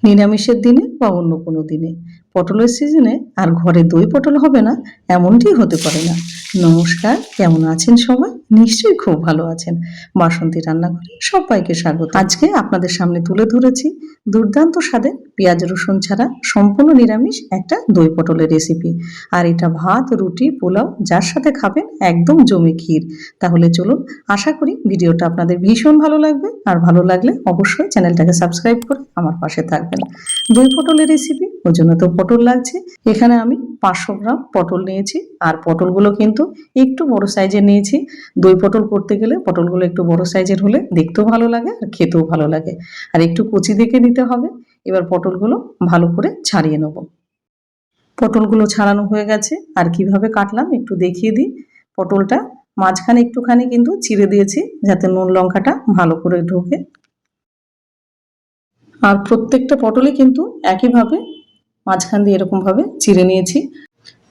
নিরামিষের দিনে বা অন্য কোনো দিনে পটলের সিজনে আর ঘরে দই পটল হবে না এমনটি হতে পারে না। নমস্কার, কেমন আছেন সবাই? নিশ্চয়ই খুব ভালো আছেন। বাসন্তী রান্নাঘরে সবাইকে স্বাগত। আজকে আপনাদের সামনে তুলে ধরেছি দুর্দান্ত স্বাদের পেঁয়াজ রসুন ছাড়া সম্পূর্ণ নিরামিষ একটা দই পটলের রেসিপি। আর এটা ভাত, রুটি, পোলাও যার সাথে খাবেন একদম জমে ক্ষীর। তাহলে চলুন, আশা করি ভিডিওটা আপনাদের ভীষণ ভালো লাগবে। আর ভালো লাগলে অবশ্যই চ্যানেলটাকে সাবস্ক্রাইব করে আমার পাশে থাকবেন। দই পটলের রেসিপি, ওই জন্য তো পটল লাগছে। এখানে আমি 500 গ্রাম পটল নিয়েছি। আর পটলগুলো কিন্তু একটু বড় সাইজের নিয়েছি। দই পটল করতে গেলে পটলগুলো একটু বড় সাইজের হলে দেখতেও ভালো লাগে আর খেতেও ভালো লাগে। আর একটু কচি দেখে নিতে হবে। এবার পটলগুলো ভালো করে ছাড়িয়ে নেব। পটলগুলো ছাড়ানো হয়ে গেছে। আর কিভাবে কাটলাম একটু দেখিয়ে দিই। পটলটা মাঝখানে একটুখানি কিন্তু চিড়ে দিয়েছি, যাতে নুন লঙ্কাটা ভালো করে ঢোকে। আর প্রত্যেকটা পটলই কিন্তু একইভাবে মাঝখান দিয়ে এরকমভাবে চিড়ে নিয়েছি।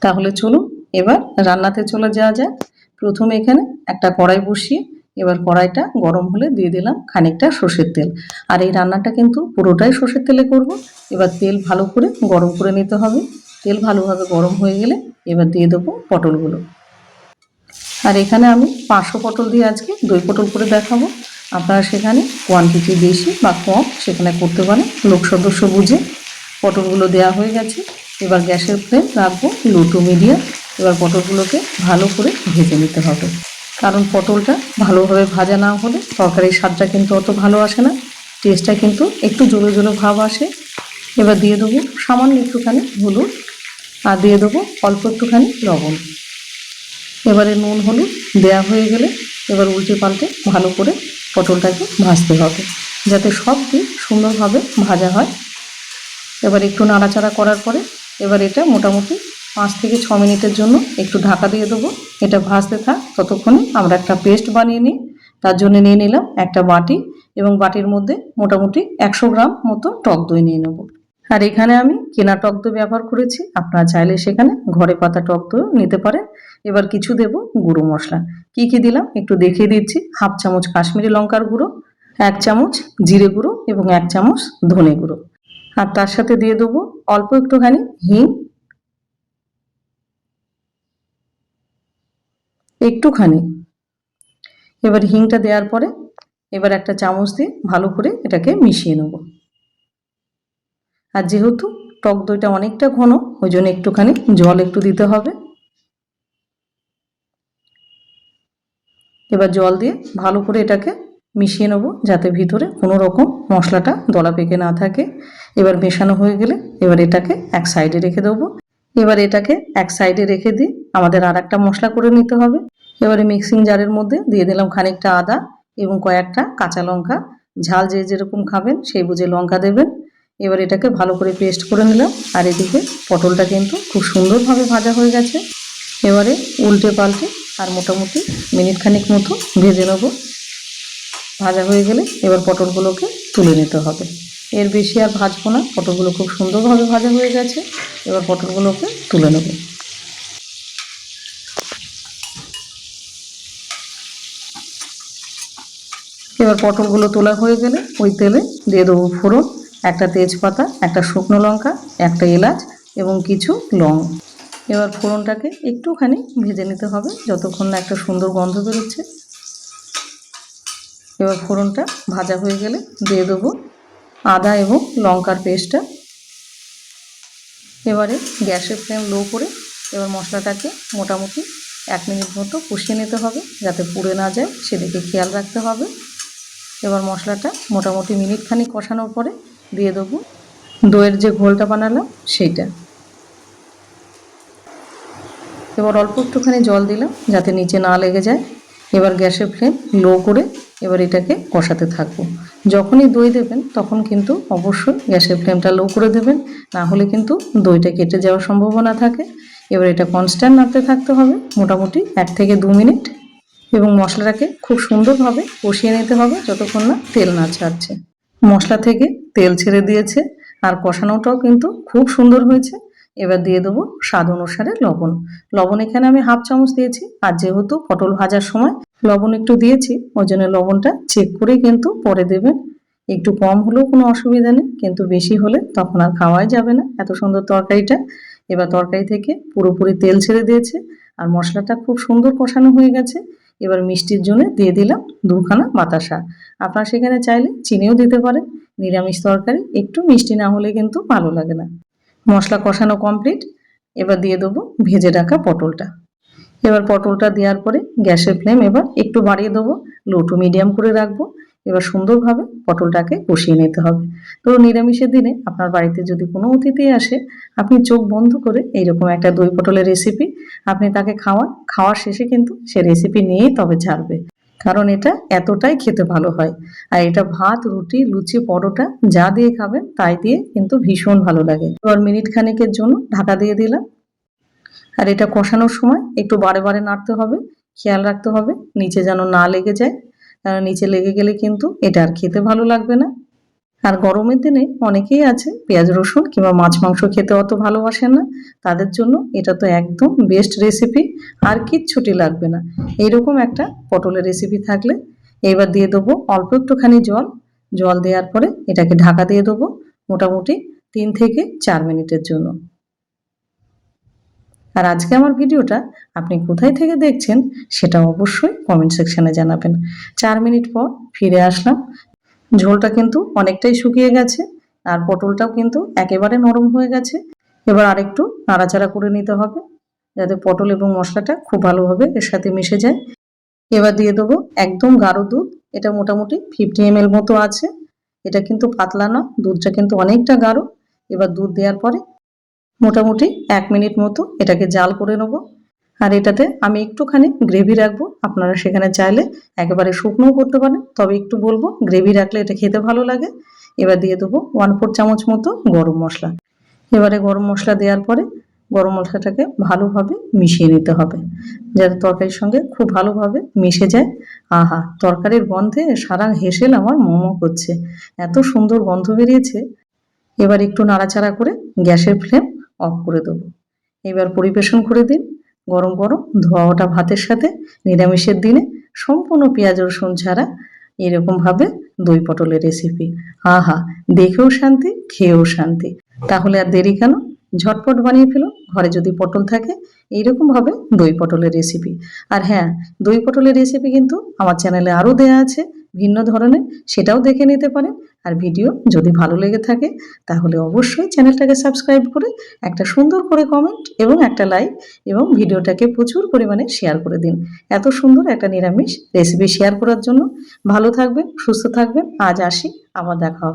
তাহলে চলুন এবার রান্নাতে চলে যাওয়া যাক। প্রথমে এখানে একটা কড়াই বসিয়ে এবার কড়াইটা গরম হলে দিয়ে দিলাম খানিকটা সর্ষের তেল। আর এই রান্নাটা কিন্তু পুরোটাই সর্ষের তেলে করব। এবার তেল ভালো করে গরম করে নিতে হবে। তেল ভালোভাবে গরম হয়ে গেলে এবার দিয়ে দেবো পটলগুলো। আর এখানে আমি 500 পটল দিয়ে আজকে দই পটল করে দেখাবো। আপনারা সেখানে কোয়ান্টিটি বেশি বা কম সেখানে করতে পারেন লোক সদস্য বুঝে। পটলগুলো দেওয়া হয়ে গেছে। এবার গ্যাসের ফ্লেম রাখবো লো টু মিডিয়াম। এবার পটলগুলোকে ভালো করে ভেজে নিতে হবে, কারণ পটলটা ভালোভাবে ভাজা না হলে তরকারির স্বাদটা কিন্তু অত ভালো আসে না, টেস্টটা কিন্তু একটু জলো জলো ভাব আসে। এবার দিয়ে দেবো সামান্য একটুখানি হলুদ, আর দিয়ে দেবো অল্প একটুখানি লবণ। এবারে নুন হলুদ দেওয়া হয়ে গেলে এবার উল্টে পাল্টে ভালো করে পটলটাকে ভাজতে হবে, যাতে সব দিক সুন্দরভাবে ভাজা হয়। এবার একটু নাড়াচাড়া করার পরে এবার এটা মোটামুটি 5 থেকে 6 মিনিটের জন্য একটু ঢাকা দিয়ে দেবো। এটা ভাজতে থাক, ততক্ষণে আমরা একটা পেস্ট বানিয়ে নিই। তার জন্য নিয়ে নিলাম একটা বাটি, এবং বাটির মধ্যে মোটামুটি 100 গ্রাম মতো টক দই নিয়ে নেব। আর এখানে আমি কেনা টক দই ব্যবহার করেছি, আপনারা চাইলে সেখানে ঘরে পাতা টক দই নিতে পারেন। এবার কিছু দেব গুঁড়ো মশলা। কি কি দিলাম একটু দেখিয়ে দিচ্ছি। হাফ চামচ কাশ্মীরি লঙ্কার গুঁড়ো, 1 চামচ জিরে গুঁড়ো এবং 1 চামচ ধনে গুঁড়ো। আর তার সাথে দিয়ে দেবো অল্প একটুখানি হিং, একটুখানি। এবার হিংটা দেওয়ার পরে এবার একটা চামচ দিয়ে ভালো করে এটাকে মিশিয়ে নেব। আর যেহেতু টক দইটা অনেকটা ঘন, ওই জন্য একটুখানি জল একটু দিতে হবে। এবার জল দিয়ে ভালো করে এটাকে মিশিয়ে নেব, যাতে ভিতরে কোনো রকম মশলাটা দলা পেকে না থাকে। এবার মেশানো হয়ে গেলে এবার এটাকে এক সাইডে রেখে দেবো। এবার এটাকে এক সাইডে রেখে দিয়ে আমাদের আর একটা মশলা করে নিতে হবে। এবারে মিক্সিং জারের মধ্যে দিয়ে দিলাম খানিকটা আদা এবং কয়েকটা কাঁচা লঙ্কা। ঝাল যে যেরকম খাবেন সেই বুঝে লঙ্কা দেবেন। এবার এটাকে ভালো করে পেস্ট করে নিলাম। আর এদিকে পটলটা কিন্তু খুব সুন্দরভাবে ভাজা হয়ে গেছে। এবারে উল্টে পাল্টে আর মোটামুটি মিনিট খানিক মতো ভেজে নেব। ভাজা হয়ে গেলে এবার পটলগুলোকে তুলে নিতে হবে। এর বেশি আর ভাজবো না, পটলগুলো খুব সুন্দরভাবে ভাজা হয়ে গেছে। এবার পটলগুলোকে তুলে নেব। এবার পটলগুলো তোলা হয়ে গেলে ওই তেলে দিয়ে দেবো ফোড়ন, একটা তেজপাতা, একটা শুকনো লঙ্কা, একটা এলাচ এবং কিছু লং। এবার ফোড়নটাকে একটুখানি ভেজে নিতে হবে যতক্ষণ না একটা সুন্দর গন্ধ বেরোচ্ছে। এবার ফোড়নটা ভাজা হয়ে গেলে দিয়ে দেবো আদা এবং লঙ্কার পেস্টটা। এবারে গ্যাসের ফ্লেম লো করে এবার মশলাটাকে মোটামুটি 1 মিনিট মতো কষিয়ে নিতে হবে, যাতে পুড়ে না যায় সেদিকে খেয়াল রাখতে হবে। এবার মশলাটা মোটামুটি মিনিট খানিক কষানোর পরে দিয়ে দেবো দইয়ের যে ঘোলটা বানালাম সেইটা। এবার অল্প একটুখানি জল দিলাম যাতে নিচে না লেগে যায়। এবার গ্যাসের ফ্লেম লো করে এবার এটাকে কষাতে থাকবো। যখনই দই দেবেন তখন কিন্তু অবশ্যই গ্যাসের ফ্লেমটা লো করে দেবেন, না হলে কিন্তু দইটা কেটে যাওয়ার সম্ভাবনা থাকে। এবার এটা কনস্ট্যান্ট নাড়তে থাকতে হবে মোটামুটি 1 থেকে 2 মিনিট, এবং মশলাটাকে খুব সুন্দরভাবে কষিয়ে নিতে হবে যতক্ষণ না তেল না ছাড়ছে। মশলা থেকে তেল ছেড়ে দিয়েছে আর কষানোটাও কিন্তু খুব সুন্দর হয়েছে। এবার দিয়ে দেবো স্বাদ অনুসারে লবণ। লবণ এখানে আমি হাফ চামচ দিয়েছি, আর যেহেতু পটল ভাজার সময় লবণ একটু দিয়েছি ওই জন্য লবণটা চেক করেই কিন্তু পরে দেবেন। একটু কম হলেও কোনো অসুবিধা নেই, কিন্তু বেশি হলে তখন আর খাওয়াই যাবে না এত সুন্দর তরকারিটা। এবার তরকারি থেকে পুরোপুরি তেল ছেড়ে দিয়েছে আর মশলাটা খুব সুন্দর কষানো হয়ে গেছে। এবার মিষ্টির জন্য দিয়ে দিলাম 2খানা বাতাসা। আপনারা সেখানে চাইলে চিনিও দিতে পারেন। নিরামিষ তরকারি একটু মিষ্টি না হলে কিন্তু ভালো লাগে না। মশলা কষানো কমপ্লিট। এবার দিয়ে দেবো ভেজে রাখা পটলটা। এবার পটলটা দেওয়ার পরে গ্যাসের ফ্লেম এবার একটু বাড়িয়ে দেবো, লো টু মিডিয়াম করে রাখবো। এবার সুন্দরভাবে পটলটাকে কষিয়ে নিতে হবে। তো নিরামিষের দিনে আপনার বাড়িতে যদি কোনো অতিথি আসে, আপনি চোখ বন্ধ করে এইরকম একটা দই পটলের রেসিপি আপনি তাকে খাওয়ান, খাওয়ার শেষে কিন্তু সে রেসিপি নিয়েই তবে ছাড়বে, কারণ এটা এতটাই খেতে ভালো হয়। আর এটা ভাত, রুটি, লুচি, পরোটা যা দিয়ে খাবেন তাই দিয়ে কিন্তু ভীষণ ভালো লাগে। এবার মিনিট খানেকের জন্য ঢাকা দিয়ে দিলাম। আর এটা কষানোর সময় একটু বারে বারে নাড়তে হবে, খেয়াল রাখতে হবে নিচে যেন না লেগে যায়, কারণ নিচে লেগে গেলে কিন্তু এটা আর খেতে ভালো লাগবে না। আর গরমের দিনে অনেকেই আছে পেঁয়াজ রসুন কিংবা মাছ মাংস খেতে অত ভালোবাসেন না, তাদের জন্য এটা তো একদম বেস্ট রেসিপি। আর কিচ্ছুটি লাগবে না এইরকম একটা পটলের রেসিপি থাকলে। এবার দিয়ে দেবো অল্প একটুখানি জল। জল দেওয়ার পরে এটাকে ঢাকা দিয়ে দেবো মোটামুটি 3 থেকে 4 মিনিটের জন্য। আর আজকে আমার ভিডিওটা আপনি কোথায় থেকে দেখছেন সেটা অবশ্যই কমেন্ট সেকশনে জানাবেন। 4 মিনিট পর ফিরে আসলাম। ঝোলটা কিন্তু অনেকটাই শুকিয়ে গেছে আর পটলটাও কিন্তু একেবারে নরম হয়ে গেছে। এবার আরেকটু নাড়াচাড়া করে নিতে হবে যাতে পটল এবং মশলাটা খুব ভালোভাবে এর সাথে মিশে যায়। এবার দিয়ে দেবো একদম গাঢ় দুধ। এটা মোটামুটি 50 ml মতো আছে। এটা কিন্তু পাতলা না, দুধটা কিন্তু অনেকটা গাঢ়। এবার দুধ দেওয়ার পরে মোটামুটি 1 মিনিট মতো এটাকে জাল করে নেব। আর এটাতে আমি একটুখানি গ্রেভি রাখবো, আপনারা সেখানে চাইলে একেবারে শুকনোও করতে পারেন, তবে একটু বলবো গ্রেভি রাখলে এটা খেতে ভালো লাগে। এবার দিয়ে দেবো 1/4 চামচ মতো গরম মশলা। এবারে গরম মশলা দেওয়ার পরে গরম মশলাটাকে ভালোভাবে মিশিয়ে নিতে হবে যাতে তরকারির সঙ্গে খুব ভালোভাবে মিশে যায়। আহা, তরকারির গন্ধে সারা হেসেল আমার মোমো করছে, এত সুন্দর গন্ধ বেরিয়েছে। এবার একটু নাড়াচাড়া করে গ্যাসের ফ্লেম অফ করে দেবো। এবার পরিবেশন করে দিন গরম গরম ধোয়া ওঠা ভাতের সাথে। নিরামিষের দিনে সম্পূর্ণ পেঁয়াজ রসুন ছাড়া এরকমভাবে দই পটলের রেসিপি। আহা, দেখেও শান্তি, খেয়েও শান্তি। তাহলে আর দেরি কেন, ঝটপট বানিয়ে ফেলুন। ঘরে যদি পটল থাকে এইরকমভাবে দই পটলের রেসিপি। আর হ্যাঁ, দই পটলের রেসিপি কিন্তু আমার চ্যানেলে আরও দেয়া আছে ভিন্ন ধরনের, সেটাও দেখে নিতে পারেন। আর ভিডিও যদি ভালো লেগে থাকে তাহলে অবশ্যই চ্যানেলটাকে সাবস্ক্রাইব করে একটা সুন্দর করে কমেন্ট এবং একটা লাইক এবং ভিডিওটাকে প্রচুর পরিমাণে শেয়ার করে দিন এত সুন্দর একটা নিরামিষ রেসিপি শেয়ার করার জন্য। ভালো থাকবেন, সুস্থ থাকবেন। আজ আসি, আবার দেখা হবে।